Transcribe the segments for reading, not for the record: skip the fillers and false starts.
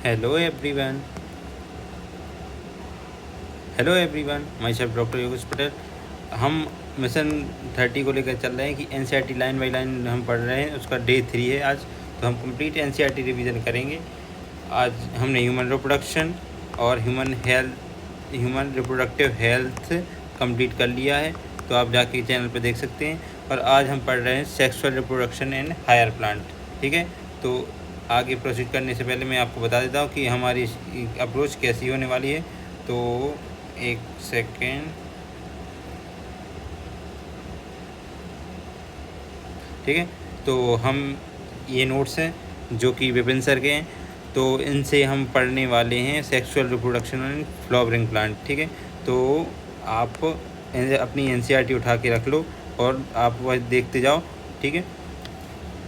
Hello everyone. Hello everyone, my self doctor Yogesh Patel. हम mission 30 को लेकर चल रहे हैं कि एनसीईआरटी लाइन बाई लाइन हम पढ़ रहे हैं। उसका डे 3 है आज। तो हम कंप्लीट एनसीईआरटी रिवीजन करेंगे। आज हमने ह्यूमन रिप्रोडक्शन और ह्यूमन रिप्रोडक्टिव हेल्थ कंप्लीट कर लिया है। तो आप जाके चैनल पर देख सकते हैं। और आज हम पढ़ रहे हैं sexual reproduction in higher plant. ठीक है, तो आगे प्रोसीड करने से पहले मैं आपको बता देता हूँ कि हमारी अप्रोच कैसी होने वाली है। तो एक सेकेंड, ठीक है। तो हम ये नोट्स हैं जो कि विपिन सर के हैं, तो इनसे हम पढ़ने वाले हैं sexual reproduction in flowering plant. ठीक है, तो आप अपनी एनसीईआरटी उठा के रख लो और आप वह देखते जाओ। ठीक है,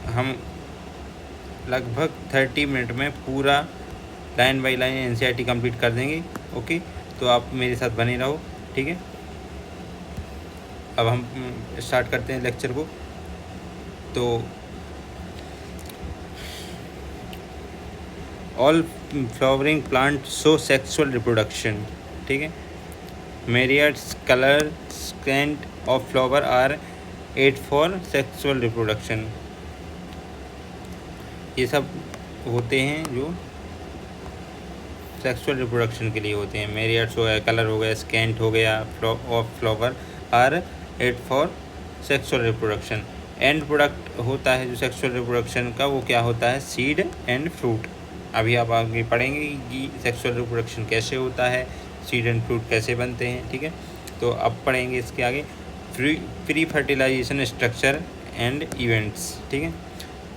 हम लगभग 30 मिनट में पूरा line by line NCERT complete कर देंगे। ओके, तो आप मेरे साथ बने रहो। ठीक है, अब हम स्टार्ट करते हैं लेक्चर को। तो all flowering plant show sexual reproduction. ठीक है, myriads colour scent of flower are aid for sexual reproduction. ये सब होते हैं जो सेक्सुअल रिप्रोडक्शन के लिए होते हैं। myriads हो गया, कलर हो गया, स्कैंट हो गया, of flower are aid for sexual reproduction. End product होता है जो सेक्सुअल रिप्रोडक्शन का, वो क्या होता है? Seed and fruit. अभी आप आगे पढ़ेंगे कि सेक्सुअल रिप्रोडक्शन कैसे होता है, सीड एंड फ्रूट कैसे बनते हैं। ठीक है, तो अब पढ़ेंगे इसके आगे pre fertilisation structure and events. ठीक है,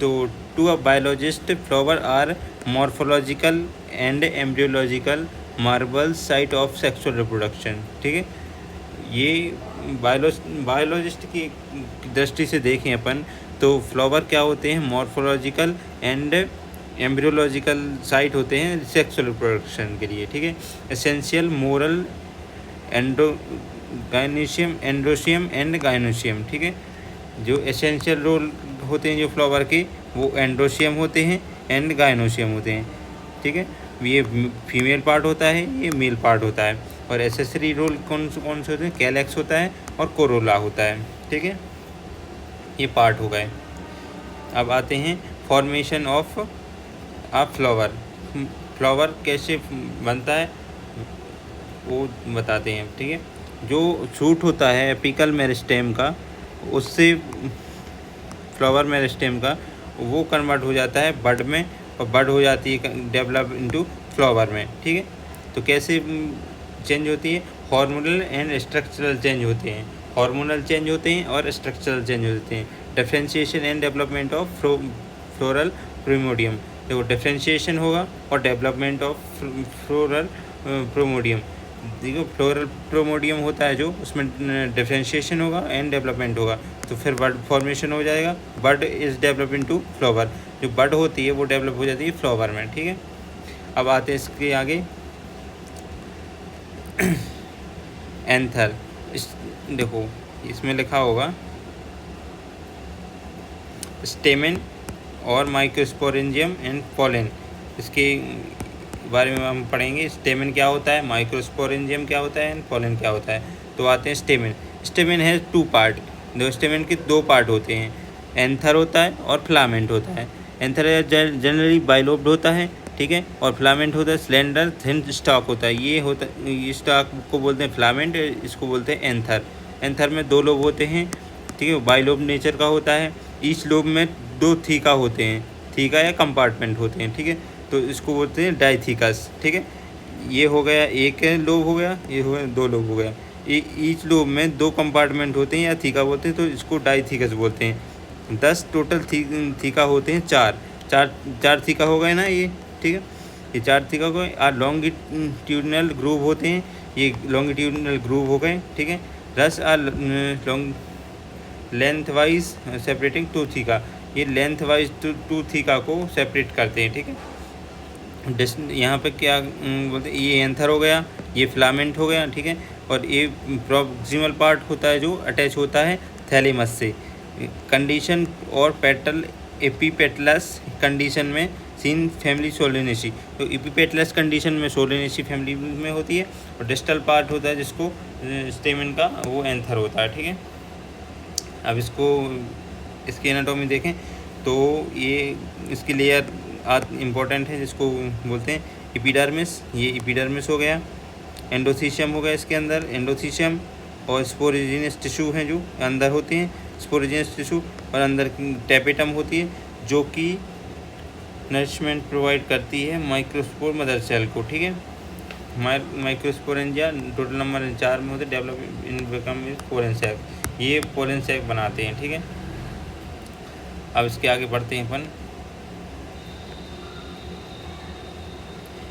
तो to a biologist flower are morphological and embryological marvel site of sexual reproduction. ठीक है, ये बायोलॉजिस्ट की दृष्टि से देखें अपन तो फ्लावर क्या होते हैं? मॉर्फोलॉजिकल एंड एम्ब्रियोलॉजिकल साइट होते हैं सेक्सुअल रिप्रोडक्शन के लिए। ठीक है, essential moral androecium and gynoecium. ठीक है, जो एसेंशियल रोल होते हैं जो फ्लावर के, वो एंड्रोशियम होते हैं एंड गाइनोशियम होते हैं। ठीक है, ये फीमेल पार्ट होता है, ये मेल पार्ट होता है। और एसेसरी रोल कौन से होते हैं? कैलेक्स होता है और कोरोला होता है। ठीक है, ये पार्ट हो गए। अब आते हैं formation of a flower. Flower कैसे बनता है वो बताते हैं। ठीक है, जो शूट होता है एपिकल मेरिस्टेम का, उससे फ्लावर मेरिस्टेम का वो कन्वर्ट हो जाता है बड में, और बड हो जाती है डेवलप इनटू फ्लावर में। ठीक है, तो कैसे चेंज होती है? हार्मोनल एंड स्ट्रक्चरल चेंज होते हैं। हार्मोनल चेंज होते हैं और स्ट्रक्चरल चेंज होते हैं। Differentiation and development of floral primordium. देखो, डिफरेंशिएशन होगा और डेवलपमेंट ऑफ फ्लोरल प्रोमोडियम। देखो, फ्लोरल प्रोमोडियम होता है जो, उसमें डिफरेंशिएशन होगा एंड डेवलपमेंट होगा, तो फिर बड फॉर्मेशन हो जाएगा। बड इज़ डेवलप इनटू फ्लावर। जो बड होती है वो डेवलप हो जाती है फ्लावर में। ठीक है, अब आते हैं इसके आगे एंथर। देखो, इसमें लिखा होगा स्टेमेन और माइक्रोस्पोरेंजियम एंड पोलन। इसके बारे में हम पढ़ेंगे। स्टेमेन क्या होता है, माइक्रोस्पोरेंजियम क्या होता है, एंड पोलन क्या होता है। तो आते हैं स्टेमेन। स्टेमेन है 2 पार्ट। दो स्टेमेन के 2 पार्ट होते हैं, एंथर होता है और फिलामेंट होता है। एंथर जनरली बाइलोब्ड होता है। ठीक है, और फिलामेंट होता है स्लेंडर थिन स्टॉक होता है। ये स्टॉक को बोलते हैं फिलामेंट, इसको बोलते हैं एंथर। एंथर में 2 लोब होते हैं। ठीक है, बाइलोब नेचर का होता है। ईच लोब में 2 थीका होते हैं, थीका या कंपार्टमेंट होते हैं। ठीक है, तो इसको बोलते हैं डाइथीकस। ठीक है, ये हो गया एक लोब हो गया, ये हो गया 2 लोब हो गया। ईच लोब में 2 कंपार्टमेंट होते हैं या थीका बोलते हैं, तो इसको डाइथीकस बोलते हैं। 10 टोटल थीका होते हैं। चार थीका हो गए ना ये। ठीक है, ये 4 थीका को लॉन्गिट्यूडनल ग्रूव होते हैं। ये लॉन्गिट्यूडनल ग्रूव हो गए। ठीक है, 10 long length wise separating 2 theca. ये लेंथ वाइज 2 थीका को सेपरेट करते हैं। ठीक है, यहाँ पे क्या बोलते हैं? ये एंथर हो गया, ये फिलामेंट हो गया। ठीक है, और ये प्रॉक्सिमल पार्ट होता है जो अटैच होता है थैलेमस से। कंडीशन और पेटल एपीपेटलस कंडीशन में सीन फैमिली सोलेनेसी। तो एपीपेटलस कंडीशन में सोलेनेसी फैमिली में होती है, और डिस्टल पार्ट होता है जिसको स्टेमन का वो एंथर होता है, ठीक है। अब इसकी एनाटॉमी देखें तो ये इसकी लेयर इम्पोर्टेंट है जिसको बोलते हैं एपिडर्मिस। ये एपिडर्मिस हो गया। एंडोथीशियम हो गया इसके अंदर, एंडोथीशियम और स्पोरोजिनस टिश्यू हैं जो अंदर होते हैं, स्पोरोजिनस टिश्यू, और अंदर टैपेटम होती है जो कि नरिशमेंट प्रोवाइड करती है माइक्रोस्पोर मदर सेल को, ठीक है। माइक्रोस्पोरेंजिया टोटल नंबर 4 में होते, develop in become pollen sac, ये पोलन सैक बनाते हैं, ठीक है। अब इसके आगे बढ़ते हैं अपन।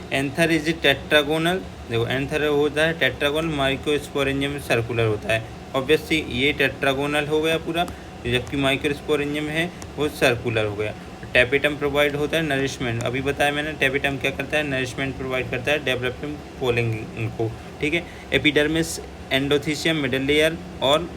Anther is tetragonal. देखो एंथर होता है टेट्रागोनल, माइक्रोस्पोरेंजियम सर्कुलर होता है। ऑब्वियसली ये टेट्रागोनल हो गया पूरा, जबकि माइक्रोस्पोरेंजियम है वो सर्कुलर हो गया। टैपेटम प्रोवाइड होता है नरिशमेंट, अभी बताया मैंने टैपेटम क्या करता है, नरिशमेंट प्रोवाइड करता है डेवलपिंग पोलिंग को, ठीक है। एपिडर्मिस, एंडोथीशियम, मिडल लेयर, और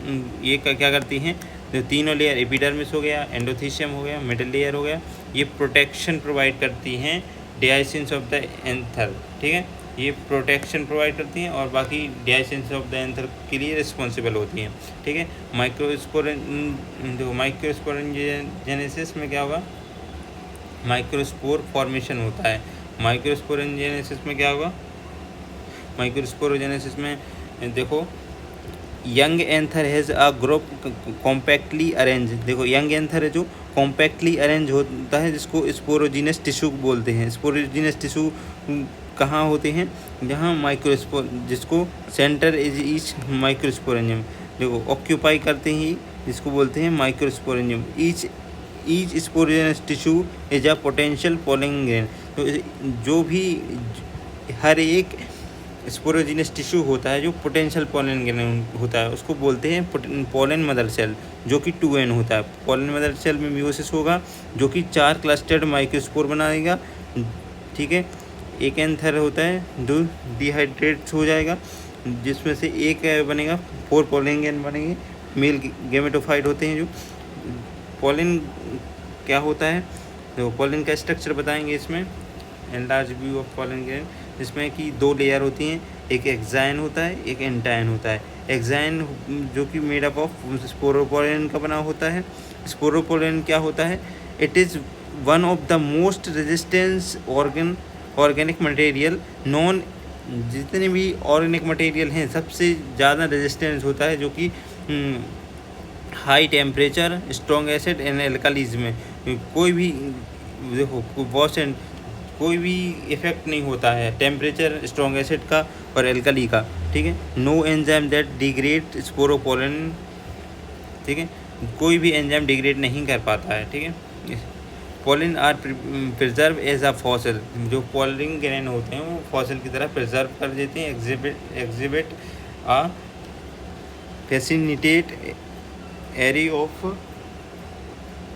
ये क्या करती हैं, जो तीनों लेयर, एपिडर्मिस हो गया, एंडोथीशियम हो गया, मिडल लेयर हो गया, ये प्रोटेक्शन प्रोवाइड करती हैं डियासिस ऑफ द एंथर, ठीक है। ये प्रोटेक्शन प्रोवाइड करती हैं और बाकी डियासिस ऑफ द एंथर के लिए रिस्पॉन्सिबल होती हैं, ठीक है। माइक्रोस्पोरेंजेनेसिस में क्या होगा, माइक्रोस्पोर फॉर्मेशन होता है। माइक्रोस्पोरेंजेनेसिस में क्या होगा, माइक्रोस्पोरोजेनेसिस में देखो young anther has a group compactly arrange. देखो यंग एंथर है जो कॉम्पैक्टली अरेंज होता है, जिसको स्पोरोजिनस टिश्यू बोलते हैं। स्पोरोजिनस टिश्यू कहाँ होते हैं, जहाँ माइक्रोस्पोर, जिसको सेंटर इज ईच माइक्रोस्पोरेंजियम, देखो ऑक्यूपाई करते ही, जिसको बोलते हैं microsporangium. Each sporogenous tissue is a potential pollen grain. तो जो भी हर एक स्पोरोजिनस टिश्यू होता है जो पोटेंशियल पोलन ग्रेन होता है, उसको बोलते हैं पोलन मदर सेल, जो कि 2n होता है। पोलन मदर सेल में मियोसिस होगा जो कि 4 क्लस्टर्ड माइक्रोस्पोर बनाएगा, ठीक है। एक एंथर होता है जो डिहाइड्रेट हो जाएगा, जिसमें से एक बनेगा, 4 पोलन ग्रेन बनेंगे, मेल गैमेटोफाइट होते हैं। जो पोलन क्या होता है, तो पोलन का स्ट्रक्चर बताएंगे इसमें, enlarge view of pollen grain, जिसमें कि 2 लेयर होती हैं, एक एक्साइन होता है, एक एंटाइन होता है। एक्साइन जो कि मेड अप ऑफ स्पोरोपोलन का बना होता है। स्पोरोपोलन क्या होता है, it is one of the most resistance organic material non. जितने भी ऑर्गेनिक मटेरियल हैं सबसे ज़्यादा रेजिस्टेंस होता है, जो कि high temperature, strong acid and alkalies में कोई भी, देखो कोई भी इफेक्ट नहीं होता है टेम्परेचर, स्ट्रॉन्ग एसिड का और एल्कली का, ठीक है। नो एंजाइम दैट डिग्रेड स्पोरोपोलन, ठीक है, कोई भी एंजाइम डिग्रेड नहीं कर पाता है, ठीक है। Pollen are preserve as a fossil, जो पोलन ग्रेन होते हैं वो फॉसिल की तरह प्रिजर्व कर देते हैं। Exhibit a fascinated array of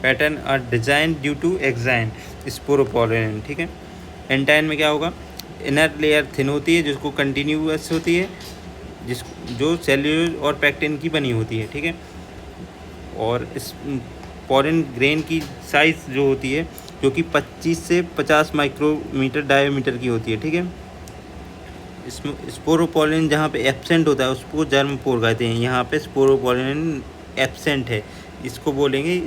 pattern are design due to exine sporopollenin, ठीक है। एंटाइन में क्या होगा, इनर लेयर थिन होती है जिसको कंटिन्यूअस होती है, जो सेल्यूलोज और पैक्टिन की बनी होती है, ठीक है। और इस पोलन ग्रेन की साइज़ जो होती है, जो कि 25 से 50 माइक्रोमीटर डायमीटर की होती है, ठीक है। इसमें स्पोरोपोलन जहाँ पे एब्सेंट होता है उसको जर्म पोर कहते हैं। यहाँ पे स्पोरोपोलन एब्सेंट है, इसको बोलेंगे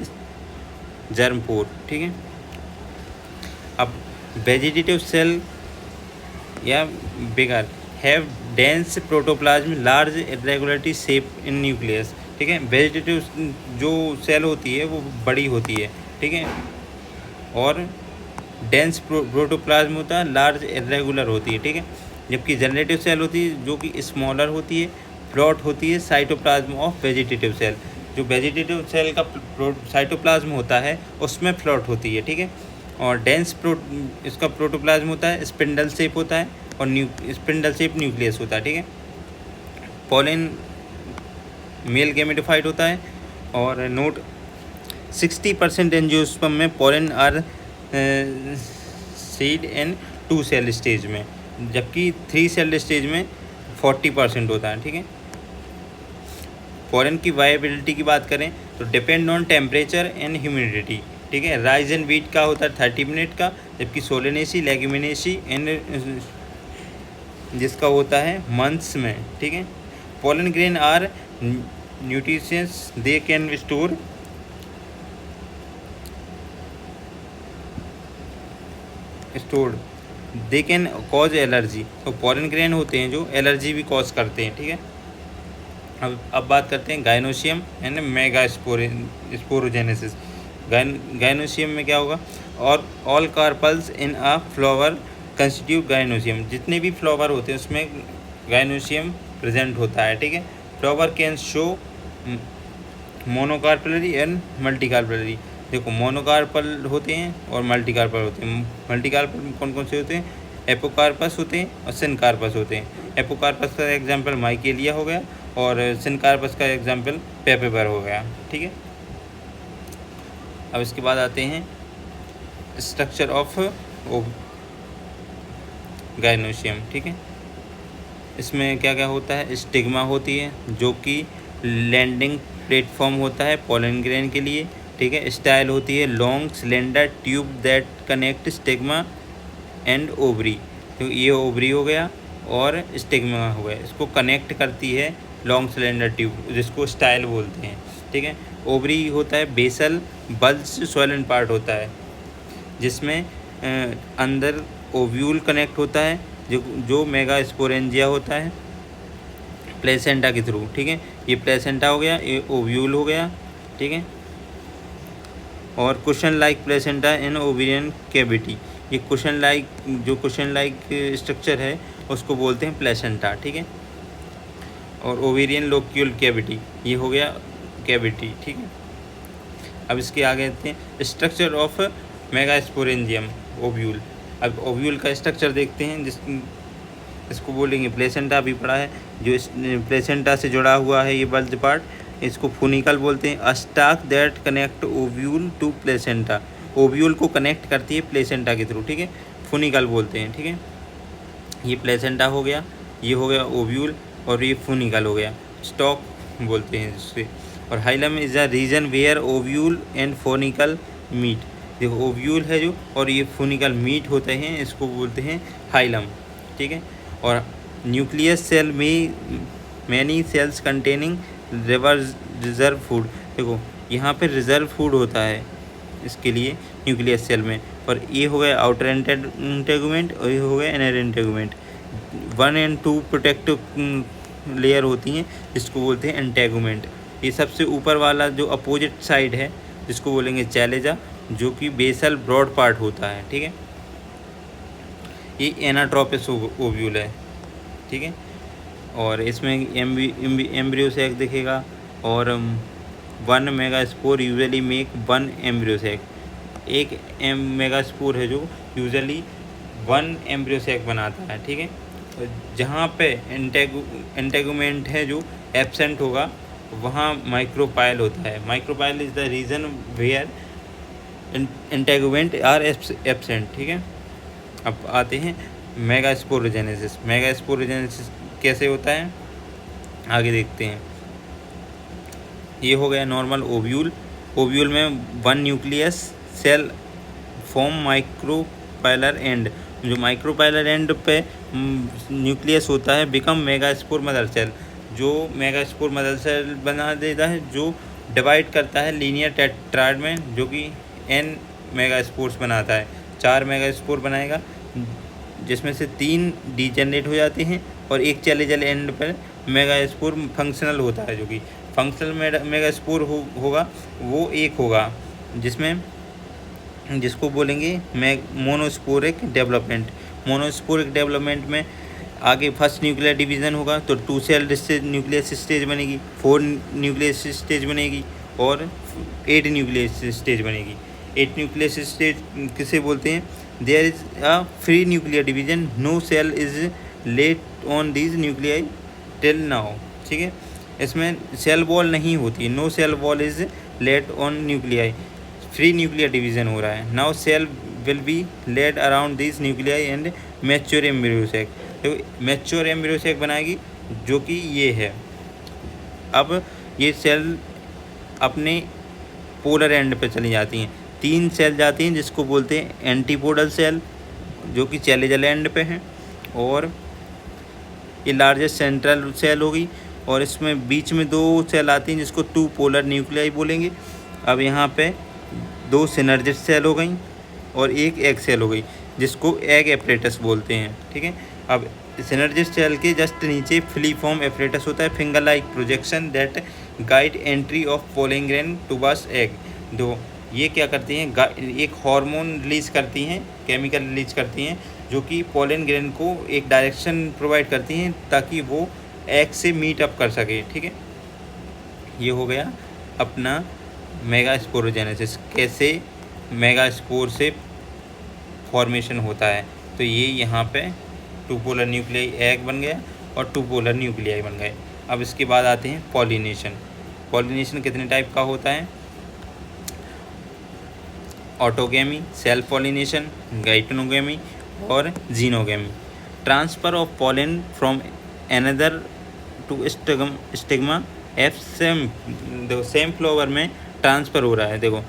जर्म पोर, ठीक है। अब वेजिटेटिव सेल या bigger have dense protoplasm, large irregularity shape in nucleus, ठीक है। वेजिटेटिव जो सेल होती है वो बड़ी होती है, ठीक है, और डेंस प्रोटोप्लाज्म होता है, लार्ज इरेगुलर होती है, ठीक है। जबकि जनरेटिव सेल होती है जो कि स्मॉलर होती है, फ्लॉट होती है। साइटोप्लाज्म ऑफ वेजिटेटिव सेल, जो वेजिटेटिव सेल का साइटोप्लाज्म होता है उसमें फ्लॉट होती है, ठीक है। और डेंस इसका प्रोटोप्लाज्म होता है, स्पिंडल शेप होता है, और स्पिंडल शेप न्यूक्लियस होता है, ठीक है। पोलन मेल गैमेटोफाइट होता है। और नोट 60% एंजियोस्पर्म में pollen are seed and 2 cell stage में, जबकि 3 सेल स्टेज में 40% होता है, ठीक है। पोलन की वायबिलिटी की बात करें तो depend on temperature and humidity, ठीक है। राइज एंड बीट का होता है 30 मिनट का, जबकि सोलेनेसी लेग्यूमिनेसी एंड जिसका होता है मंथ्स में, ठीक है। Pollen grain are nutritious, they can store stored, they can cause allergy. तो पोलन ग्रेन होते हैं जो एलर्जी भी कॉज करते हैं, ठीक है। अब बात करते हैं gynoecium and megasporogenesis. Gynoecium में क्या होगा, और all carpels in a flower constitute gynoecium. जितने भी फ्लावर होते हैं उसमें गाइनोशियम प्रेजेंट होता है, ठीक है। Flower can show monocarpellary and multicarpellary. देखो मोनोकार्पल होते हैं और मल्टीकार्पल होते हैं। मल्टीकार्पल में कौन कौन से होते हैं, एपोकार्पस होते हैं और सिनकार्पस होते हैं। एपोकार्पस का एग्जांपल माइकेलिया हो गया और सिनकार्पस का एग्जांपल पेपेबर हो गया, ठीक है। अब इसके बाद आते हैं स्ट्रक्चर ऑफ गाइनोशियम, ठीक है। इसमें क्या क्या होता है, स्टिग्मा होती है जो कि लैंडिंग प्लेटफॉर्म होता है पोलन ग्रेन के लिए, ठीक है। स्टाइल होती है long cylinder tube that connect stigma and ovary. तो ये ओवरी हो गया और स्टिग्मा हो गया, इसको कनेक्ट करती है लॉन्ग सिलेंडर ट्यूब, जिसको स्टाइल बोलते हैं, ठीक है। ओवरी होता है बेसल बल्ज स्वैलन पार्ट होता है, जिसमें अंदर ओव्यूल कनेक्ट होता है जो मेगा स्पोरेंजिया होता है प्लेसेंटा के थ्रू, ठीक है। ये प्लेसेंटा हो गया, ये ओव्यूल हो गया, ठीक है। और कुशन लाइक प्लेसेंटा इन ओवेरियन कैविटी, ये कुशन लाइक स्ट्रक्चर है उसको बोलते हैं प्लेसेंटा, ठीक है। और ओवेरियन लोक्यूल कैविटी, ये हो गया कैविटी, ठीक है। अब इसके आगे आते हैं स्ट्रक्चर ऑफ मेगास्पोरेंजियम ओव्यूल। अब ओव्यूल का स्ट्रक्चर देखते हैं, इसको बोलेंगे प्लेसेंटा, भी पढ़ा है। जो इस प्लेसेंटा से जुड़ा हुआ है ये बल्ज पार्ट, इसको फुनिकल बोलते हैं। A stalk that connect ovule to placenta, ovule को कनेक्ट करती है प्लेसेंटा के थ्रू, ठीक है, फुनिकल बोलते हैं, ठीक है। ये प्लेसेंटा हो गया, ये हो गया ओव्यूल और ये फुनिकल हो गया, स्टॉक बोलते हैं जिससे। और hilum is a region where ovule and funicle meet. देखो ओव्यूल है जो और ये फुनिकल मीट होते हैं, इसको बोलते हैं हाइलम, ठीक है। और न्यूक्लियस सेल में many cells containing reserve food. देखो यहाँ पे रिजर्व फूड होता है इसके लिए न्यूक्लियस सेल में। और ये हो गया आउटर इंटेगुमेंट और ये हो गया इनर इंटेगुमेंट। 1 और 2 प्रोटेक्टिव लेयर होती हैं जिसको बोलते हैं इंटेगुमेंट। ये सबसे ऊपर वाला जो अपोजिट साइड है जिसको बोलेंगे चैलेजा, जो कि बेसल ब्रॉड पार्ट होता है, ठीक है। ये एनाट्रोपिस ओव्यूल है, ठीक है। और इसमें एम्ब्रियो सैक दिखेगा और 1 megaspore usually make 1 embryo sac. एक मेगास्पोर है जो यूजुअली 1 एम्ब्रियो सैक बनाता है, ठीक है। जहाँ पे इंटेगुमेंट है जो एब्सेंट होगा वहाँ माइक्रोपाइल होता है। Micropyle is the region where integument are absent, ठीक है। अब आते हैं मेगास्पोरोजेनेसिस। मेगास्पोरोजेनेसिस कैसे होता है आगे देखते हैं। ये हो गया नॉर्मल ओव्यूल। ओव्यूल में 1 nucleus cell form micropylar end. जो माइक्रोपाइलर एंड पे न्यूक्लियस होता है बिकम मेगास्पोर मदर सेल। जो मेगास्पोर मदर सेल बना देता है, जो डिवाइड करता है लीनियर टेट्राड में, जो कि n मेगास्पोर्स बनाता है। 4 मेगास्पोर बनाएगा जिसमें से 3 डीजेनरेट हो जाते हैं और एक चले एंड पर मेगास्पोर फंक्शनल होता है। जो कि फंक्शनल मेगास्पोर होगा वो एक होगा जिसको बोलेंगे मोनोस्पोरिक डेवलपमेंट। मोनोस्पोरिक डेवलपमेंट में आगे फर्स्ट न्यूक्लियर डिवीज़न होगा तो 2 सेल न्यूक्लियस स्टेज बनेगी, 4 न्यूक्लियस स्टेज बनेगी और 8 न्यूक्लियस स्टेज बनेगी। 8 न्यूक्लियस स्टेज किसे बोलते हैं? There is a free nuclear division, no cell is laid on these nuclei till now, ठीक है। इसमें सेल वॉल नहीं होती, no cell wall is laid on nuclei, free nuclear division हो रहा है। Now cell will be laid around this nuclei and mature embryo sac. तो mature embryo sac बनाएगी जो कि ये है। अब ये सेल अपने पोलर एंड पे चली जाती हैं। 3 सेल जाती हैं जिसको बोलते हैं एंटीपोडल सेल, जो कि चैलेजल एंड पे हैं, और ये लार्जेस्ट सेंट्रल सेल होगी, और इसमें बीच में 2 सेल आती हैं जिसको 2 पोलर न्यूक्लियाई बोलेंगे। अब यहाँ पे 2 सिनर्जिस्ट सेल हो गई और एक एग सेल हो गई जिसको एग एपरेटस बोलते हैं, ठीक है। अब सिनर्जिस्ट सेल के जस्ट नीचे फिलीफॉर्म एपरेटस होता है, finger like projection that guide entry of pollen grain towards egg. दो ये क्या करती हैं, एक हार्मोन रिलीज करती हैं, केमिकल रिलीज करती हैं, जो कि पोलिन ग्रेन को एक डायरेक्शन प्रोवाइड करती हैं ताकि वो एग से मीट अप कर सके, ठीक है। ये हो गया अपना मेगास्पोरोजेनेसिस, कैसे मेगास्पोर से फॉर्मेशन होता है। तो ये यहाँ पे 2 पोलर न्यूक्लियाई एग बन गया और 2 पोलर न्यूक्लियाई बन गए। अब इसके बाद आते हैं पॉलिनेशन। पॉलिनेशन कितने टाइप का होता है, ऑटोगेमी, सेल्फ पॉलिनेशन, गाइटनोगेमी और xenogamy. Transfer of pollen from anther to stigma of same flower में ट्रांसफ़र हो रहा है। देखो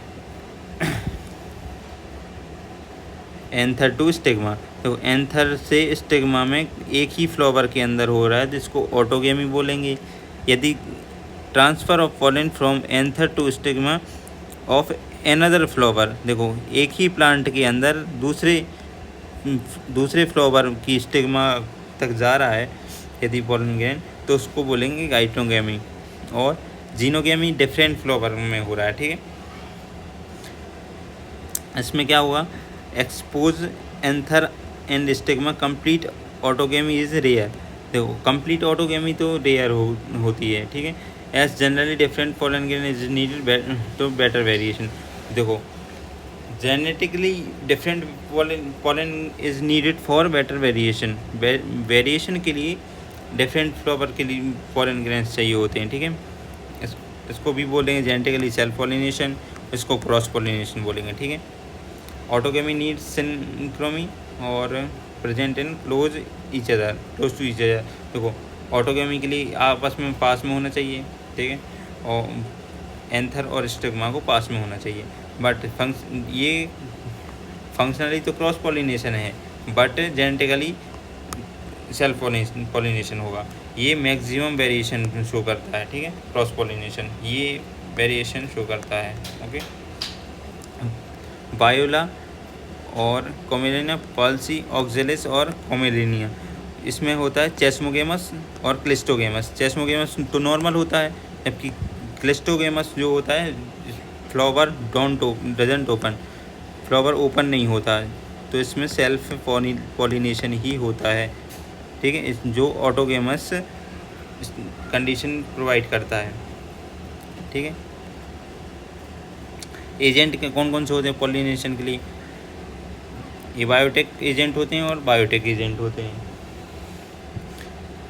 एंथर टू स्टिग्मा, तो एंथर से स्टिग्मा में एक ही फ्लावर के अंदर हो रहा है जिसको ऑटोगेमी बोलेंगे। यदि transfer of pollen from anther to stigma of another flower, देखो एक ही प्लांट के अंदर दूसरे फ्लावर की स्टिग्मा तक जा रहा है यदि पॉलन ग्रेन, तो उसको बोलेंगे गाइटोगेमी। और जीनोगेमी डिफरेंट फ्लावर में हो रहा है, ठीक है। इसमें क्या हुआ, expose anther and stigma, complete autogamy is rare. देखो कंप्लीट ऑटोगेमी तो रेयर होती है, ठीक है। As generally different pollen grain is needed to better variation. देखो genetically different pollen is needed for better variation. Variation के लिए डिफरेंट फ्लावर के लिए पॉलन ग्रेन्स चाहिए होते हैं, ठीक है। इसको भी बोलेंगे जेनेटिकली सेल्फ पॉलिनेशन, इसको क्रॉस पॉलिनेशन बोलेंगे, ठीक है। ऑटोगेमी नीड्स सिंक्रोमी और present in close to each other. देखो ऑटोगेमी के लिए आपस में पास में होना चाहिए, ठीक है, और एंथर और स्टिग्मा को पास में होना चाहिए। बट ये फंक्शनली तो क्रॉस पॉलिनेशन है, बट जेनेटिकली सेल्फ पॉलिनेशन होगा। ये मैक्सिमम वेरिएशन शो करता है, ठीक है। क्रॉस पॉलिनेशन ये वेरिएशन शो करता है, ओके। वायोला और कोमेलिनिया, पल्सी, ऑक्जेलिस और कोमेलिनिया, इसमें होता है चेस्मोगेमस और क्लिस्टोगेमस। चेस्मोगेमस तो नॉर्मल होता है, जबकि क्लिस्टोगेमस जो होता है flower doesn't open, flower open नहीं होता है, तो इसमें सेल्फ पॉलिनेशन ही होता है, ठीक है, जो ऑटोगेमस कंडीशन प्रोवाइड करता है, ठीक है। एजेंट के कौन कौन से होते हैं पॉलिनेशन के लिए, ये बायोटेक एजेंट होते हैं और बायोटेक एजेंट होते हैं।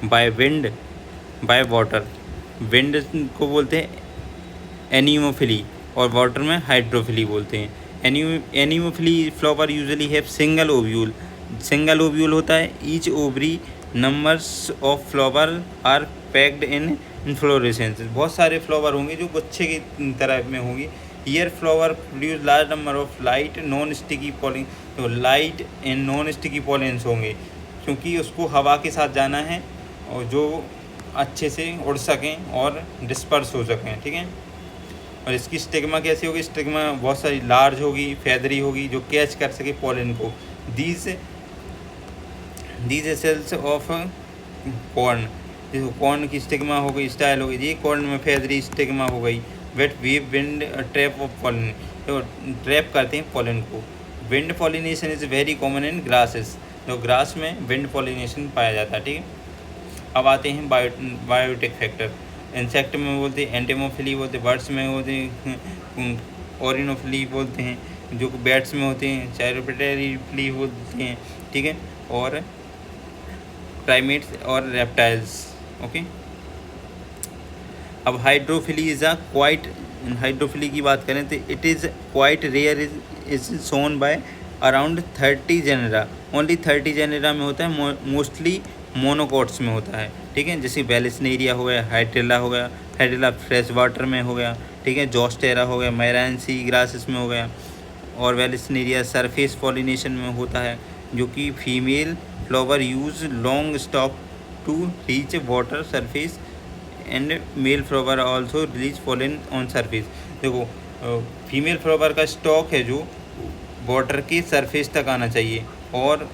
By wind, by water. Wind को बोलते हैं एनीमोफिली और वाटर में हाइड्रोफिली बोलते हैं। Anemophily flower usually have single ovule. Single ovule होता है, each ovary numbers of flower are packed in inflorescence. बहुत सारे फ्लावर होंगे जो गुच्छे की तरह में होंगी। Ear flower produce large number of light non sticky pollen, तो light and non sticky pollens होंगे क्योंकि उसको हवा के साथ जाना है और जो अच्छे से उड़ सकें और डिस्पर्स हो सकें, ठीक है। और इसकी स्टिग्मा कैसी होगी, स्टिग्मा बहुत सारी लार्ज होगी, फैदरी होगी, जो कैच कर सके पॉलिन को। दीज सेल्स ऑफ कॉर्न, देखो कॉर्न की स्टिग्मा हो गई, स्टाइल हो गई, ये कॉर्न में फैदरी स्टिग्मा हो गई। Wet weave wind trap of pollen, तो ट्रैप करते हैं पॉलिन को। Wind pollination is very common in grasses, तो ग्रास में विंड पॉलिनेशन पाया जाता है, ठीक है। अब आते हैं बायोटिक फैक्टर। इंसेक्ट में बोलते हैं एंटेमोफिली बोलते हैं, बर्ड्स में होते हैं ओरिनोफिली बोलते हैं, जो बैट्स में होते हैं चायरोपेटेरिफिली बोलते हैं, ठीक है, और प्राइमेट्स और रेप्टाइल्स, ओके। अब हाइड्रोफिली इज़ हाइड्रोफिली की बात करें तो it is quite rare, is shown by around 30 genera. Only 30 genera में होता है, मोस्टली मोनोकॉट्स में होता है, ठीक है। जैसे वेलिस्नेरिया हो गया, हाइड्रेला हो गया, हाइड्रेला फ्रेश वाटर में हो गया, ठीक है, जोस्टेरा हो गया, मैरान सी ग्रासेस में हो गया, और वेलिसनेरिया सरफेस पॉलिनेशन में होता है, जो कि female flower use long stalk to reach water surface and male flower also release pollen on surface. देखो फीमेल फ्लावर का स्टॉक है जो वाटर के सरफेस तक आना चाहिए, और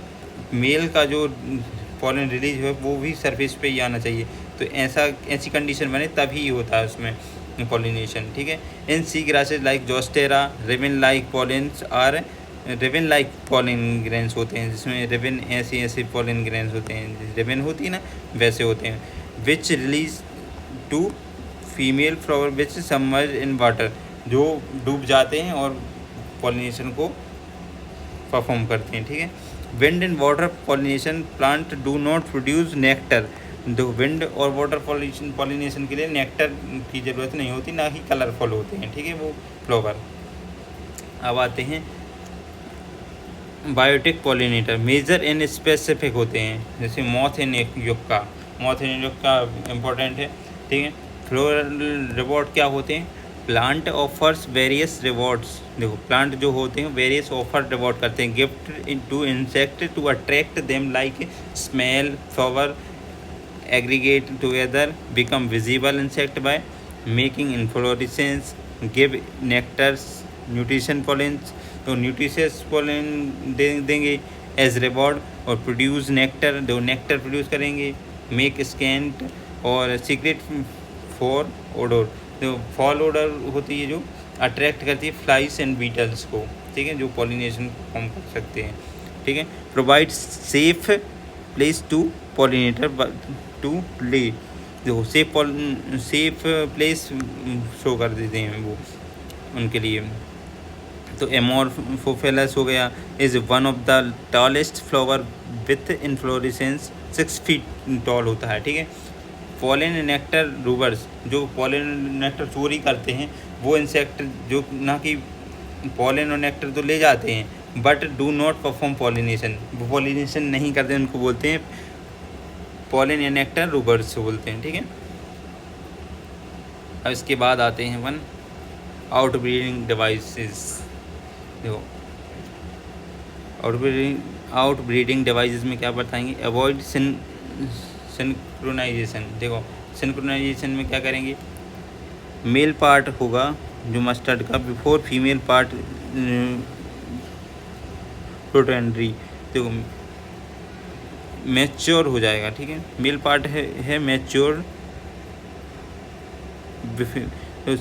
मेल का जो पॉलन रिलीज है वो भी सरफेस पे ही आना चाहिए। तो ऐसी कंडीशन बने तभी होता है उसमें पॉलिनेशन, ठीक है। In sea grasses like Zostera ribbon like pollens are ribbon like pollen grains होते हैं, जिसमें रिबन ऐसे पॉलिन ग्रेन्स होते हैं, रिबन होती है ना वैसे होते हैं, which release to female flower which submerge in water, जो डूब जाते हैं और पॉलिनेशन को परफॉर्म करते हैं, ठीक है। Wind and water pollination plant do not produce nectar. तो विंड और वाटर पॉलिनेशन के लिए नेक्टर की ज़रूरत नहीं होती, ना ही कलरफुल होते हैं, ठीक है, वो फ्लावर। अब आते हैं biotic pollinator, major and specific होते हैं, जैसे moth and yucca. Moth and yucca important है, ठीक है। फ्लोरल रिवॉर्ड क्या होते हैं? Plant offers various rewards. देखो प्लांट जो होते हैं वेरियस ऑफर रिवॉर्ड करते हैं, gift to insect to attract them like smell flower aggregate together become visible insect by making inflorescence, give nectars, nutrition pollens। तो न्यूट्रिशियस पोलन देंगे as reward, और produce nectar, जो nectar produce करेंगे, make scent और secret for odour. जो fall order होती है जो अट्रैक्ट करती है फ्लाइज एंड बीटल्स को, ठीक है, जो पॉलिनेशन फॉर्म कर सकते हैं, ठीक है। Provide safe place to pollinator to play. देखो सेफ प्लेस शो कर देते हैं वो उनके लिए। तो एमोरफोफेलस हो गया, is one of the tallest flower with inflorescence 6 feet tall होता है, ठीक है। पॉलन नेक्टर रूबर्स, जो पॉलन नेक्टर चोरी करते हैं वो इंसेक्ट, जो ना कि पॉलन और नेक्टर तो ले जाते हैं but do not perform pollination, वो पॉलिनेशन नहीं करते, उनको बोलते हैं पॉलन या नेक्टर रूबर्स बोलते हैं, ठीक है। अब इसके बाद आते हैं वन आउट ब्रीडिंग डिवाइसेस। देखो आउट ब्रीडिंग डिवाइसेस में क्या बताएंगे? Avoid synchronisation. देखो सिंक्रोनाइजेशन में क्या करेंगे? मेल पार्ट होगा जो मस्टर्ड का बिफोर फीमेल पार्ट प्रोटेंड्री। देखो मैच्योर हो जाएगा, ठीक है, मेल पार्ट है मैच्योर। तो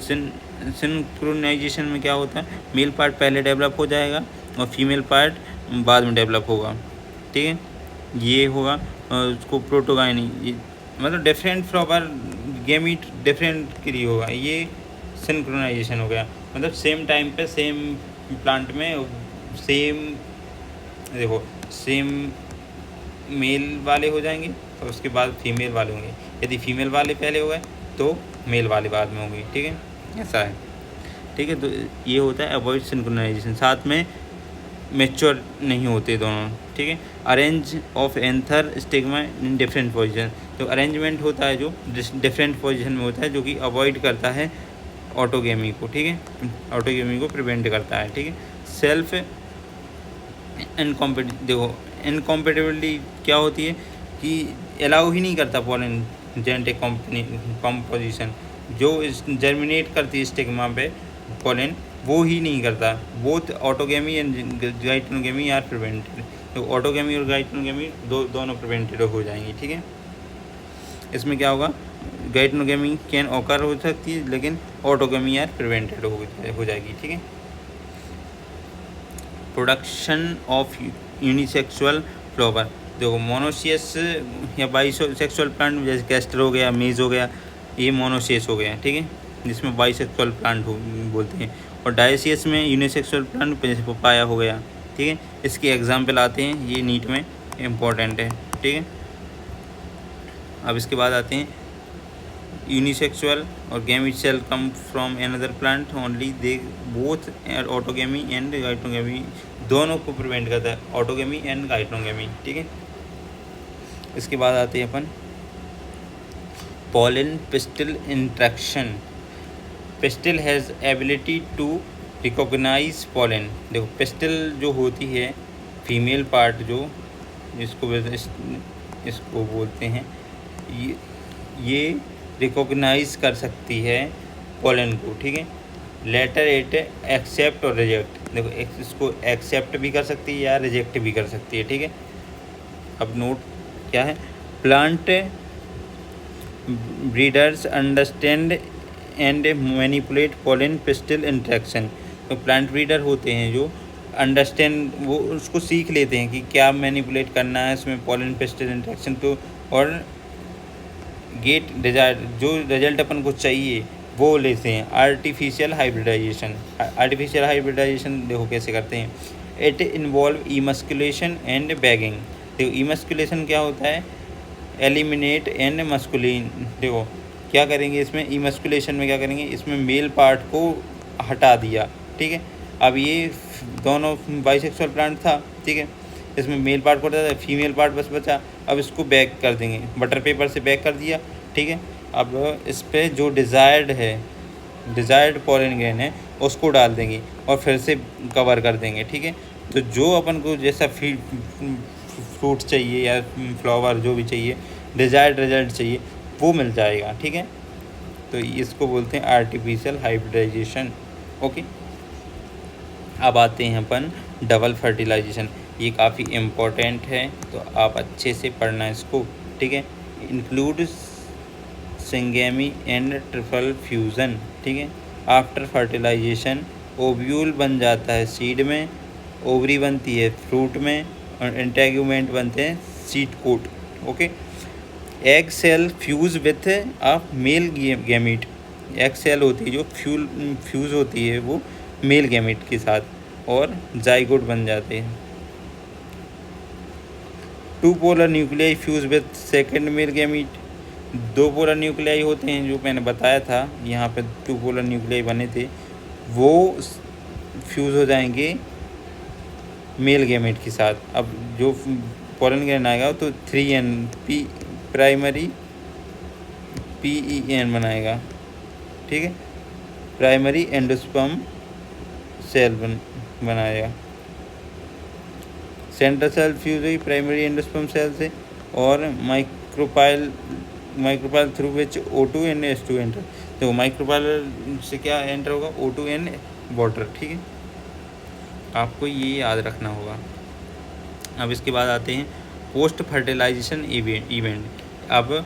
सिंक्रोनाइजेशन में क्या होता है? मेल पार्ट पहले डेवलप हो जाएगा और फीमेल पार्ट बाद में डेवलप होगा, ठीक है, ये होगा। और उसको प्रोटोगाइनी, मतलब डिफरेंट फ्लावर गेमीट डिफरेंट के लिए होगा, ये सिंक्रोनाइजेशन हो गया। मतलब सेम टाइम पे सेम प्लांट में सेम, देखो सेम मेल वाले हो जाएंगे तो उसके बाद फीमेल वाले होंगे, यदि फीमेल वाले पहले हो गए तो मेल वाले बाद में होंगे, ठीक है, ऐसा है, ठीक है। तो ये होता है अवॉइड सिंक्रोनाइजेशन। साथ में मैच्योर नहीं होते दोनों, ठीक है। Arrange of anther stigma in different position. तो अरेंजमेंट होता है जो डिफरेंट पोजीशन में होता है, जो कि अवॉइड करता है ऑटोगेमी को, ठीक है, ऑटोगेमी को प्रिवेंट करता है, ठीक है। सेल्फ देखो इनकॉम्पेटिबिलिटी क्या होती है कि अलाउ ही नहीं करता पॉलन जेनेटिक कॉम्पोजिशन, जो जर्मिनेट करती है स्टिग्मा पे पॉलन, वो ही नहीं करता। Both autogamy and geitonogamy are prevented. तो ऑटोगेमी और गाइटोनोगेमी दोनों प्रिवेंटेड हो जाएंगी, ठीक है। इसमें क्या होगा? गाइटोनोगेमी कैन ऑकर हो सकती है, लेकिन ऑटोगेमी आर प्रिवेंटेड हो जाएगी, ठीक है। Production of unisexual flower. देखो मोनोसियस या बाइसेक्सुअल प्लांट जैसे कैस्टर हो गया, मेज हो गया, ये मोनोसियस हो गया, ठीक है, जिसमें बाइसेक्सुअल प्लांट बोलते हैं। और डायसियस में यूनिसेक्सुअल प्लांट जैसे पपाया हो गया, ठीक है। इसके एग्जाम्पल आते हैं, ये नीट में इम्पोर्टेंट है, ठीक है। अब इसके बाद आते हैं यूनिसेक्सुअल और gamete cell come from another plant only, they both autogamy and geitonogamy, दोनों को प्रिवेंट करता है, ऑटोगेमी एंड गाइटोगेमी, ठीक है। इसके बाद आते हैं अपन pollen pistil interaction. Pistil has ability to recognise pollen. देखो पिस्टल जो होती है फीमेल पार्ट जो इसको बोलते हैं, ये रिकॉग्नाइज कर सकती है पॉलन को, ठीक है। लेटर इट एक्सेप्ट और रिजेक्ट। देखो इसको एक्सेप्ट भी कर सकती है या रिजेक्ट भी कर सकती है, ठीक है। अब नोट क्या है, plant breeders understand and manipulate pollen pistol interaction. तो प्लांट ब्रीडर होते हैं जो अंडरस्टैंड, वो उसको सीख लेते हैं कि क्या मैनिपुलेट करना है इसमें पॉलन पिस्टल इंट्रैक्शन, तो और गेट डिजायर जो रिजल्ट अपन को चाहिए वो लेते हैं। Artificial hybridisation. आर्टिफिशियल हाइब्रिडाइजेशन देखो कैसे करते हैं, इट इन्वॉल्व इमस्कुलेशन एंड बैगिंग। देखो इमस्कुलेशन क्या होता है, एलिमिनेट एंड मस्कुलिन। देखो क्या करेंगे इसमें, इमस्कुलेशन में क्या करेंगे, इसमें मेल पार्ट को हटा दिया, ठीक है। अब ये दोनों बाइसेक्सुअल प्लांट था, ठीक है, इसमें मेल पार्ट को हटा दिया, फीमेल पार्ट बस बचा। अब इसको बैक कर देंगे, बटर पेपर से बैक कर दिया, ठीक है। अब इस पर जो डिज़ायर्ड पॉलन ग्रेन है उसको डाल देंगे और फिर से कवर कर देंगे, ठीक है। तो जो अपन को जैसा फ्रूट चाहिए या फ्लावर जो भी चाहिए, डिज़ायर्ड रिजल्ट चाहिए, वो मिल जाएगा, ठीक है। तो इसको बोलते हैं आर्टिफिशियल हाइब्रिडाइजेशन, ओके। अब आते हैं अपन डबल फर्टिलाइजेशन। ये काफ़ी इम्पोर्टेंट है, तो आप अच्छे से पढ़ना इसको, ठीक है। Include syngamy and triple fusion, ठीक है। आफ्टर फर्टिलाइजेशन ओव्यूल बन जाता है सीड में, ओवरी बनती है फ्रूट में, और इंटेग्यूमेंट बनते हैं seed coat, okay. Egg cell fuse with a male gamete. Egg cell होती है जो फ्यूज़ होती है वो मेल गैमीट के साथ, और जाइगोट बन जाते हैं। Two polar nuclei fuse with second male gamete. दो पोलर न्यूक्लियाई होते हैं जो मैंने बताया था, यहाँ पे टू पोलर न्यूक्लियाई बने थे, वो फ्यूज़ हो जाएंगे मेल गैमेट के साथ। अब जो पोलन ग्रेन आएगा तो 3N पी प्राइमरी PEN बनाएगा, ठीक है। प्राइमरी एंडोस्पर्म सेल बनाएगा। सेंट्रल सेल फ्यूज हुई प्राइमरी एंडोस्पर्म सेल से, और micropyle through which O2 and H2 enter. तो माइक्रोपाइल से क्या एंटर होगा, O2 and वाटर, ठीक है। आपको ये याद रखना होगा। अब इसके बाद आते हैं पोस्ट फर्टिलाइजेशन इवेंट। अब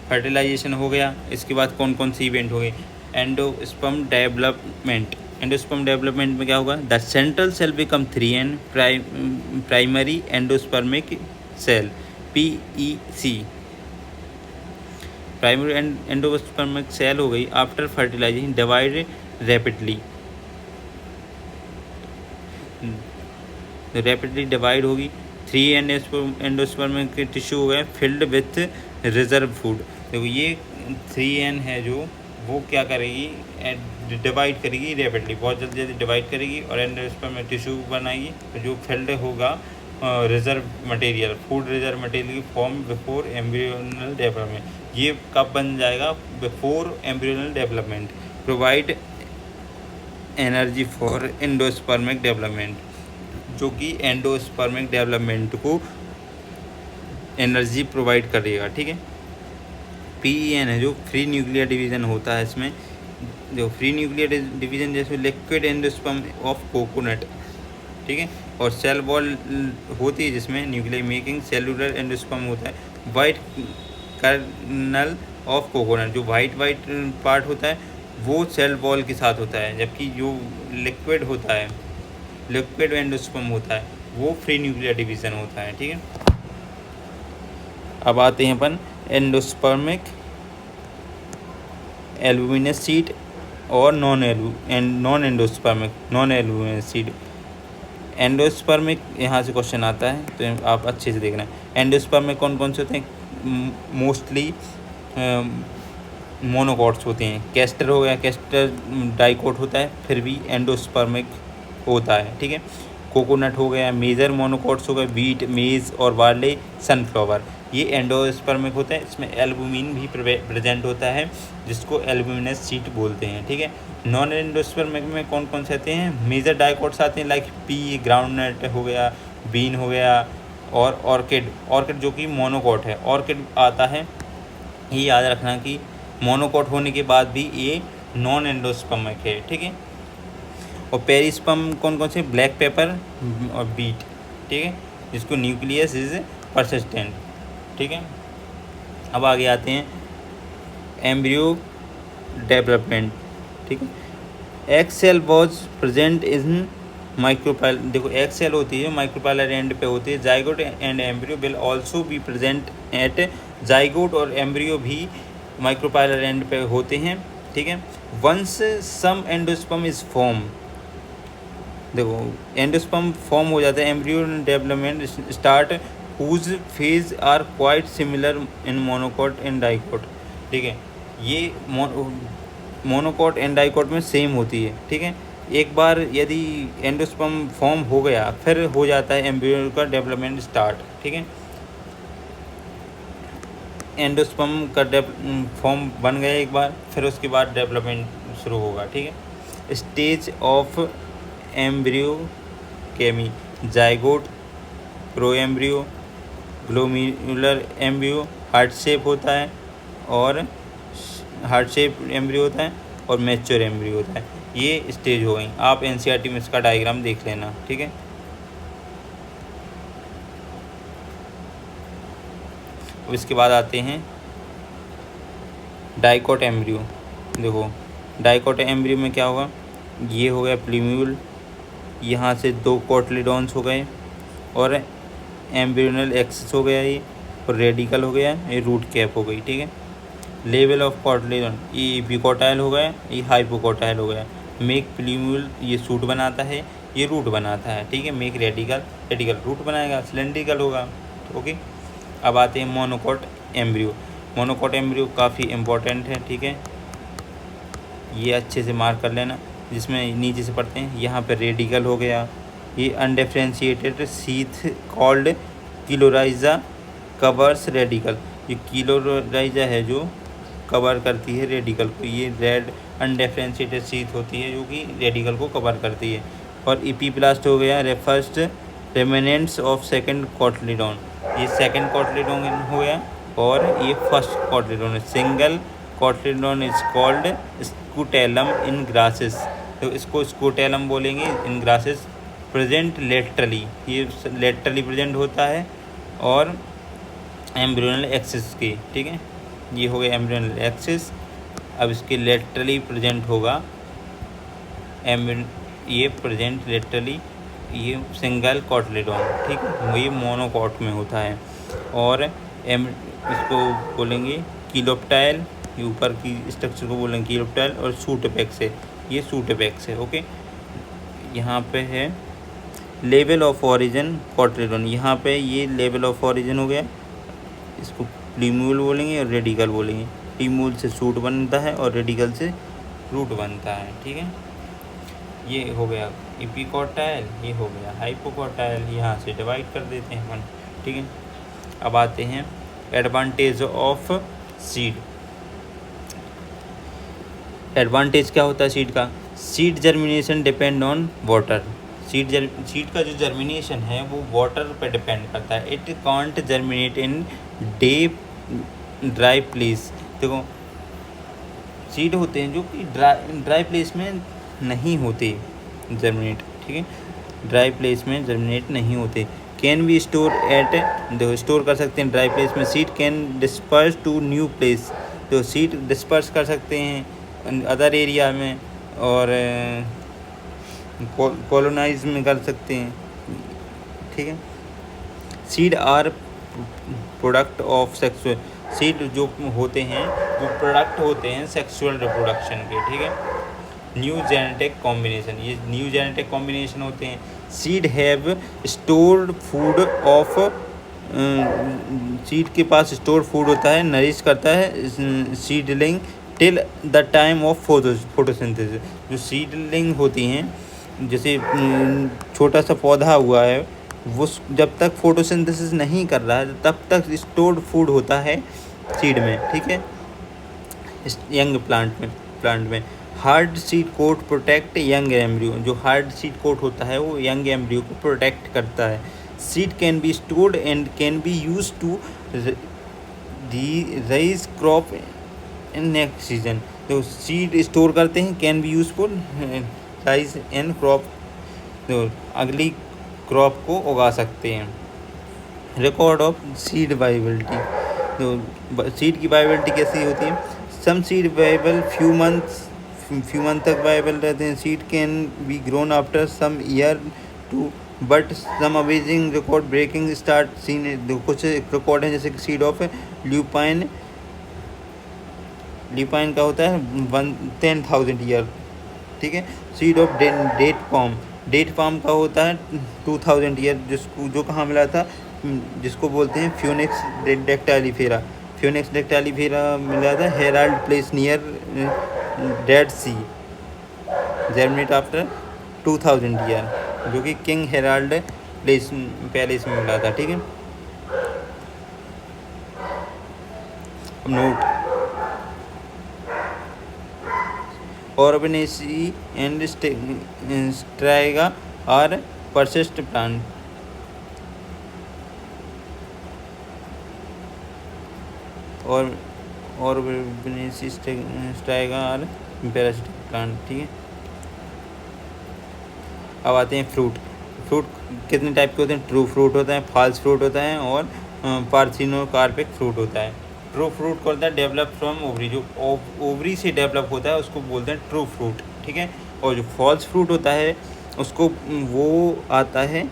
फर्टिलाइजेशन हो गया, इसके बाद कौन कौन से इवेंट हो गए, एंडोस्पर्म डेवलपमेंट। एंडोस्पर्म डेवलपमेंट में क्या होगा, the central cell become 3N primary endospermic cell PEC। Primary endospermic cell हो गई। After fertilisation divide rapidly divide होगी। 3N एंडोस्पर्मिक टिश्यू हो गया फिल्ड विथ रिजर्व फूड। देखो ये 3N है जो वो क्या करेगी, डिवाइड करेगी रैपिडली, बहुत जल्दी डिवाइड करेगी, और एंडोस्पर्मिक टिश्यू बनाएगी जो फिल्ड होगा reserve material, food reserve material की फॉर्म बिफोर एम्ब्रियोनल डेवलपमेंट। ये कब बन जाएगा, before embryonal development. Provide energy for endospermic development, जो कि एंडोस्पर्मिक डेवलपमेंट को एनर्जी प्रोवाइड करेगा, ठीक है। PEN है जो फ्री न्यूक्लियर डिवीज़न होता है, इसमें जो फ्री न्यूक्लियर डिवीज़न जैसे लिक्विड एंडोस्पर्म ऑफ कोकोनट, ठीक है। और सेल वॉल होती है जिसमें न्यूक्लियर मेकिंग सेलुलर एंडोस्पर्म होता है। वाइट कर्नल ऑफ कोकोनट, जो वाइट पार्ट होता है वो सेल वॉल के साथ होता है, जबकि जो लिक्विड होता है, लिक्विड एंडोस्पर्म होता है, वो फ्री न्यूक्लियर डिवीज़न होता है, ठीक है। अब आते हैं अपन एंडोस्पर्मिक एल्बुमिनस सीड और नॉन एल्बुमिनस सीड। एंडोस्पर्मिक यहाँ से क्वेश्चन आता है तो आप अच्छे से देखना। एंडोस्पर्म में कौन कौन से होते हैं, मोस्टली मोनोकॉट्स होते हैं। कैस्टर हो गया, कैस्टर डाइकोट होता है, फिर भी एंडोस्पर्मिक होता है, ठीक है। कोकोनट हो गया, मेजर मोनोकॉट्स हो गए, वीट, मेज और बार्ले, सनफ्लावर। ये एंडोस्पर्मिक होता है, इसमें एल्बुमिन भी प्रेजेंट होता है जिसको एल्बुमिनस सीट बोलते हैं, ठीक है। नॉन एंडोस्पर्मिक में कौन कौन से आते हैं? मेजर डाइकोट्स आते हैं, लाइक पी, ग्राउंडनट हो गया, बीन हो गया, और ऑर्किड जो कि मोनोकोट है, ऑर्किड आता है। ये याद रखना कि मोनोकोट होने के बाद भी ये नॉन एंडोस्पर्मिक है, ठीक है। और पेरिस्पर्म कौन कौन से? ब्लैक पेपर और बीट, ठीक है, जिसको न्यूक्लियस इज परसिस्टेंट, ठीक है। अब आगे आते हैं एम्ब्रियो डेवलपमेंट, ठीक है। Egg cell was present in micropyle, देखो एक्स सेल होती है माइक्रोपाइलर एंड पे होती है। Zygote and embryo will also be present at, zygote और एम्ब्रियो भी माइक्रोपाइलर एंड पे होते हैं, ठीक है। Once some endosperm is form, देखो एंडोस्पर्म फॉर्म हो जाता है, embryo development start whose phase are quite similar in monocot and dicot, ठीक है। ये मोनोकोट एंड डाइकोट में सेम होती है, ठीक है। एक बार यदि एंडोस्पर्म फॉर्म हो गया फिर हो जाता है एम्ब्रियो का डेवलपमेंट स्टार्ट, ठीक है। एंडोस्पर्म का फॉर्म बन गया एक बार, फिर उसके बाद डेवलपमेंट शुरू होगा, ठीक है। Stage of embryogeny, zygote, proembryo, globular embryo, heart shape होता है और हार्ट शेप एम्ब्रियो होता है, और मैच्योर एम्ब्रियो होता है। ये स्टेज हो गई। आप एनसीईआरटी में इसका डायग्राम देख लेना, ठीक है। अब इसके बाद आते हैं डाइकोट एम्ब्रियो। देखो डाइकोट एम्ब्रियो में क्या होगा? ये हो गया प्लीम्यूल, यहाँ से 2 कोटलीडॉन्स हो गए, और एम्ब्रियोनल एक्सिस हो गया ये, और रेडिकल हो गया, ये रूट कैप हो गई, ठीक है। लेवल ऑफ कोटलीडॉन, ये इपिकोटाइल हो गया, ये हाइपोकोटाइल हो गया। मेक प्लीम्यूल, ये सूट बनाता है, ये रूट बनाता है, ठीक है। मेक रेडिकल, रेडिकल रूट बनाएगा, सिलेंड्रिकल होगा, ओके। अब आते हैं मोनोकोट एम्ब्रियो। मोनोकोट एम्ब्रियो काफ़ी इम्पोर्टेंट है, ठीक है, ये अच्छे से मार्क कर लेना। जिसमें नीचे से पढ़ते हैं, यहाँ पे रेडिकल हो गया, ये undifferentiated sheath called coleorhiza covers radicle, ये किलोराइजा है जो कवर करती है रेडिकल को, ये रेड अनडिफरेंशिएटेड सीथ होती है जो कि रेडिकल को कवर करती है। और इपीप्लास्ट हो गया, first remnants of second cotyledon, ये सेकंड कोटलीडॉन हो गया, और ये फर्स्ट कोटलीडॉन है। Single cotyledon is called scutellum in grasses, तो इसको स्कूटेलम बोलेंगे इन ग्रासेस। प्रेजेंट लेटरली, ये लेटरली प्रेजेंट होता है, और एम्ब्रियोनल एक्सिस की, ठीक है, ये हो गया एम्ब्रियोनल एक्सिस। अब इसके लेटरली प्रेजेंट होगा ये प्रेजेंट लेटरली, ये सिंगल कोटलीडॉन, ठीक है, ये मोनोकोट में होता है। और इसको बोलेंगे कीलोप्टाइल, ये ऊपर की स्ट्रक्चर को बोलेंगे कीलोप्टाइल, और सूटपेक्स है, ये सूटपेक्स है, ओके। यहाँ पे है लेवल ऑफ ओरिजिन कोटलीडॉन, यहाँ पे ये लेवल ऑफ ओरिजिन हो गया, इसको प्लीम्यूल बोलेंगे और रेडिकल बोलेंगे। प्लीम्यूल से सूट बनता है और रेडिकल से रूट बनता है, ठीक है। ये हो गया इपिकोटाइल, ये हो गया हाइपोकोटाइल, यहाँ से डिवाइड कर देते हैं अपन, ठीक है। अब आते हैं एडवांटेज ऑफ सीड। एडवांटेज क्या होता है सीड का? Seed germination depend on water, seed का जो जर्मिनेशन है वो वाटर पे डिपेंड करता है। It can't germinate in dry place, देखो सीड होते हैं जो कि ड्राई प्लेस में नहीं होते जर्मिनेट, ठीक है, ड्राई प्लेस में जर्मिनेट नहीं होते। कैन बी स्टोर एट, देखो स्टोर कर सकते हैं ड्राई प्लेस में। Seed can disperse to new place, तो सीड डिस्पर्स कर सकते हैं अदर एरिया में, और कॉलोनाइज में कर सकते हैं, ठीक है। Seed are product of sexual, seed जो होते हैं वो प्रोडक्ट होते हैं सेक्सुअल रिप्रोडक्शन के, ठीक है। न्यू जेनेटिक कॉम्बिनेशन, ये न्यू जेनेटिक कॉम्बिनेशन होते हैं। Seed have stored food of, seed के पास स्टोर फूड होता है, नरिश करता है seedling till the time of photosynthesis. जो सीडलिंग होती हैं, जैसे छोटा सा पौधा हुआ है वो जब तक फोटोसिंथेसिस नहीं कर रहा है तब तक स्टोर्ड फूड होता है सीड में, ठीक है, यंग प्लांट में hard seed coat protect young embryo. जो हार्ड सीड कोट होता है वो यंग एम्ब्रियो को प्रोटेक्ट करता है। Seed can be stored and can be use to raise crop in next season. तो सीड स्टोर करते हैं, can be useful raise and crop, तो अगली क्रॉप को उगा सकते हैं। रिकॉर्ड ऑफ सीड वाइबिलिटी, तो सीड की वाइबिलिटी कैसी होती है? सम सीड वाइबल फ्यू मंथ तक वाइबल रहते हैं। Seed can be grown after some year too, but some amazing record breaking start seen. कुछ रिकॉर्ड हैं जैसे कि सीड ऑफ ल्यूपाइन का होता है 10,000 ईयर, ठीक है। सीड ऑफ डेट पाम का होता है 2000 ईयर, जो कहाँ मिला था, जिसको बोलते हैं फ्यूनिक्स डेक्टालीफेरा। मिला था हेराल्ड प्लेस नियर डेड सी, जर्मिनेट आफ्टर 2000 ईयर, जो कि किंग हेराल्ड पैलेस में मिला था, ठीक है। Note, Orobanche and Striga are persist plant. और स्ट्राइगा आर पैरासिटिक प्लांट, ठीक है। अब आते हैं फ्रूट कितने टाइप के होते हैं? ट्रू फ्रूट होता है, फॉल्स फ्रूट होता है और पार्थिनोकार्पिक फ्रूट होता है। ट्रू फ्रूट को होता है डेवलप फ्रॉम ओवरी, जो ओवरी से डेवलप होता है उसको बोलते हैं ट्रू फ्रूट, ठीक है। और जो फॉल्स फ्रूट होता है उसको वो आता है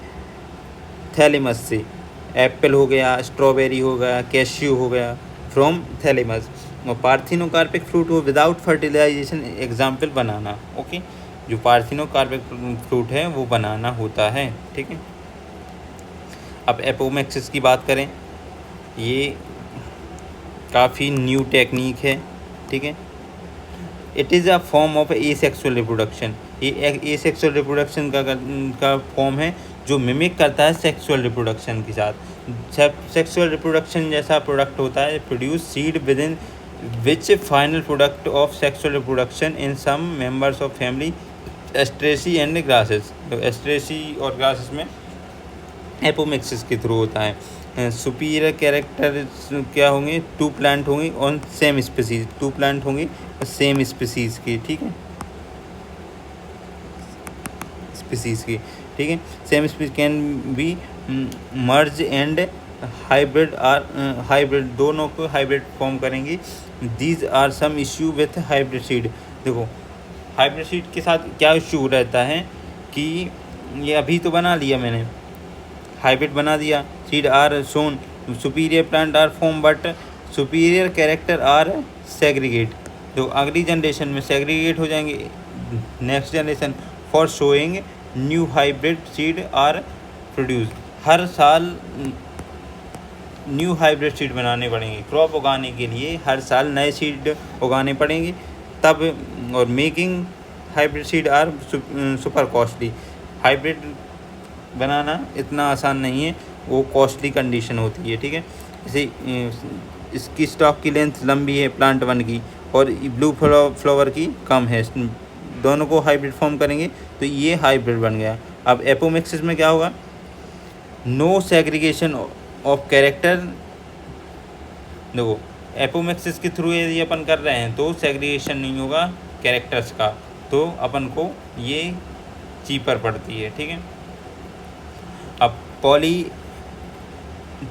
थैलेमस से। एप्पल हो गया, स्ट्रॉबेरी हो गया, कैश्यू हो गया, फ्रॉम थैलेमस। और पार्थिनोकार्पिक फ्रूट हो विदाउट फर्टिलाइजेशन, एग्जाम्पल बनाना, ओके। जो पार्थिनोकार्पिक फ्रूट है वो बनाना होता है, ठीक है। अब एपोमेक्सिस की बात करें, ये काफ़ी न्यू टेक्निक है, ठीक है। It is a form of asexual reproduction. ये एसेक्सुअल रिप्रोडक्शन का फॉर्म है जो मिमिक करता है सेक्सुअल रिप्रोडक्शन के साथ। सेक्सुअल रिप्रोडक्शन जैसा प्रोडक्ट होता है, produce seed within which final product of sexual reproduction in some members of family Asteraceae and grasses. तो एस्ट्रेसी और ग्रासेस में एपोमेक्सिस के थ्रू होता है। सुपीरियर कैरेक्टर क्या होंगे? 2 प्लांट होंगे ऑन सेम स्पीसीज, 2 प्लांट होंगे सेम स्पीसीज के, ठीक है, स्पीसीज की, ठीक है। Same species can be merge and hybrid दोनों को हाइब्रिड फॉर्म करेंगे। These are some issue with hybrid seed. देखो हाइब्रिड सीड के साथ क्या इश्यू रहता है कि ये अभी तो बना लिया मैंने, हाइब्रिड बना दिया, seed are sown, superior plant are form but superior character are segregate. तो अगली जनरेशन में सेग्रीगेट हो जाएंगे। Next generation for sowing new hybrid seed are produce. हर साल न्यू हाइब्रिड सीड बनाने पड़ेंगे, क्रॉप उगाने के लिए हर साल नए सीड उगाने पड़ेंगे तब। और making hybrid seed are super costly. Hybrid बनाना इतना आसान नहीं है, वो कॉस्टली कंडीशन होती है, ठीक है। जैसे इसकी स्टॉक की लेंथ लंबी है प्लांट 1 की और ब्लू फ्लावर की कम है, दोनों को हाइब्रिड फॉर्म करेंगे तो ये हाइब्रिड बन गया। अब एपोमेक्सिस में क्या होगा? No segregation of character. देखो एपोमेक्सिस के थ्रू यदि अपन कर रहे हैं तो सेग्रीगेशन नहीं होगा कैरेक्टर्स का, तो अपन को ये चीपर पड़ती है, ठीक है। अब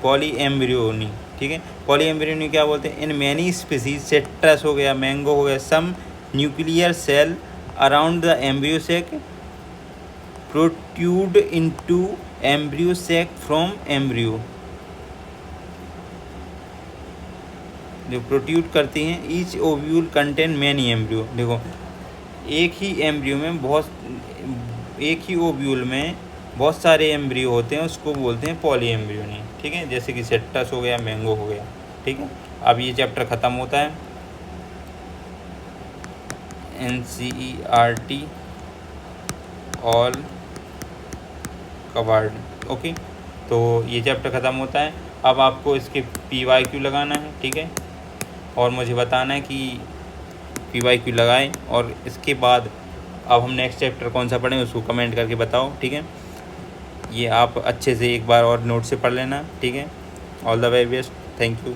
पॉली एम्ब्रियोनी, ठीक है। पॉली एम्ब्रियोनी क्या बोलते हैं? इन मैनी स्पीसीज, सिट्रस हो गया, मैंगो हो गया, some nuclear cell around the embryo sac protrude into embryo sac from embryo. जो प्रोट्यूड करती हैं, each ovule contain many embryo. देखो एक ही ओव्यूल में बहुत सारे एम्ब्रियो होते हैं, उसको बोलते हैं पॉली एम्ब्रियोनी, ठीक है। जैसे कि सिट्रस हो गया, मैंगो हो गया, ठीक है। अब ये चैप्टर ख़त्म होता है। NCERT all covered, okay. तो ये चैप्टर ख़त्म होता है। अब आपको इसके PYQ लगाना है, ठीक है, और मुझे बताना है कि PYQ लगाएं। और इसके बाद अब हम नेक्स्ट चैप्टर कौन सा पढ़ें उसको कमेंट करके बताओ, ठीक है। ये आप अच्छे से एक बार और नोट से पढ़ लेना, ठीक है। All the very best, thank you.